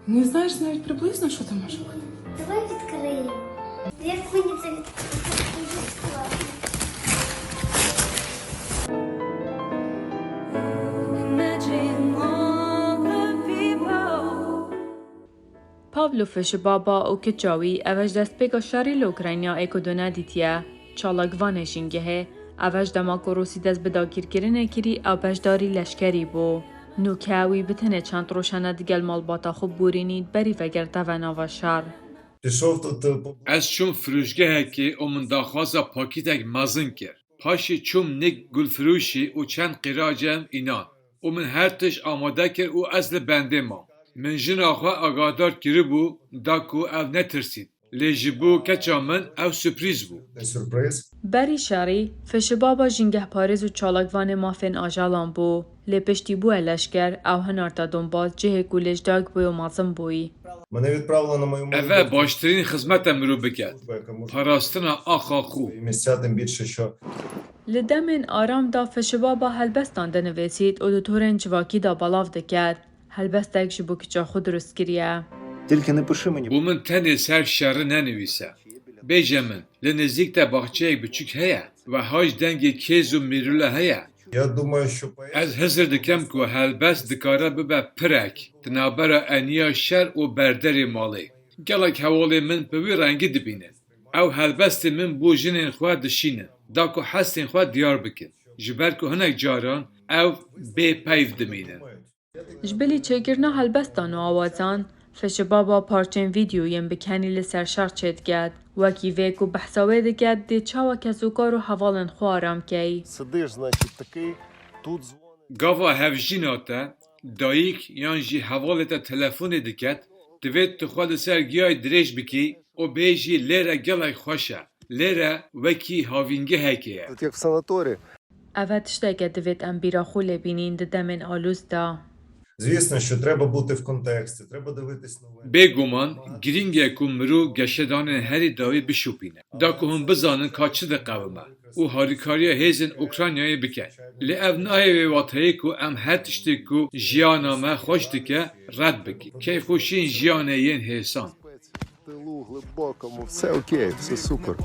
Не знаєш навіть приблизно, що це може бути? Давай відкриємо. Як мені це дуже складно. پاولو فشبابا و کچاوی اوش دست پیکا شاری لوکرینیا ایکو دونا دیتیه چالاگوانه شینگه اوش دماکو روسی دست بداگیر کرنه کری او بشداری لشکری بو. نوکاوی بتنه چند روشنه دیگل مال باتا خوب بورینید بری وگرده و ناوا شر. Пішов тут Ez çum firûjgehekê û min daxwaza pakîtek mezin kir. Paşê çum nik gulfirûşî û çend qîracem înan. û min her tişt amade kir û ez li bendê mam. Min jina xwe agadar kiribû da ku ev netirsîn. Lê ji bo keça min ew sürprîz bû. сюрприз. بری شری فشبابا جنگه پاریز و چالاگوان مافین آجالان بو. لپشتی بو لشکر او هنارتا دنبال جه گولش داگ بوی و مازم بوی. Мене відправили на мою Ev e baştirîn xizmeta mirov biket. яка може Parastina axa xû. місця, тим більше, що لدمن آرام دا فشبابا هلبستان دنویسید و دوتورن جواکی دا بلاف دکد. هلبستک جبو کچا خود درست کریه. Тільки не пиши мені. Bu min tenê ser şerri nenivîse. Bêje min, li nêzik te baxçeyek biçûk heye ve haj dengê kêz û mîrûle heye. я думаю, що Ez hizir dikem ku helbest dikare bibe pirek di navbera eniya şer û berderê malê. Gelek hevalê min bi wî rengî dibîne. Ew helbestê min bû jinên xwe dişînin. Da ku hestên xwe diyar bikin. Ji ber ku hinek caran ew bêpeyv dimînin. جبلی چگرنا هلبستان و آوازان فشبابا پارچین ویدیو یم بکنی لسر شر چید گد وکی ویک و بحثاوه دگد دی چاوا کسوکار و حوالن خوارم کی. Сидиш, значить, такий, тут дзвонить. Gava hevjîna te, dayîk yan jî hevalê te telefonê diket, divê tu xwe li ser giyayê dirêj bikî û bêjî lêre gelek xweş e. Lêre wekî havîngehekê ye. От як в санаторії. اوه تشتاگه دوید ام بیرا خوله بینین ددمن آلوز دا. звісно, що треба бути в контексті, треба дивитись новини. Bêguman, girîng e ku mirov geşedanên herî dawî bişopîne. Da ku hûn bizanin ka çi diqewime û harîkariya hêzên Ukraynayê bike. Lê ev nayê wê watayê ku em her tiştê ku jiyana me xweş dike red bikî. Keyfxweşiyên jiyanê yên hêsan. Тилу, глибокому, все окей, все супер.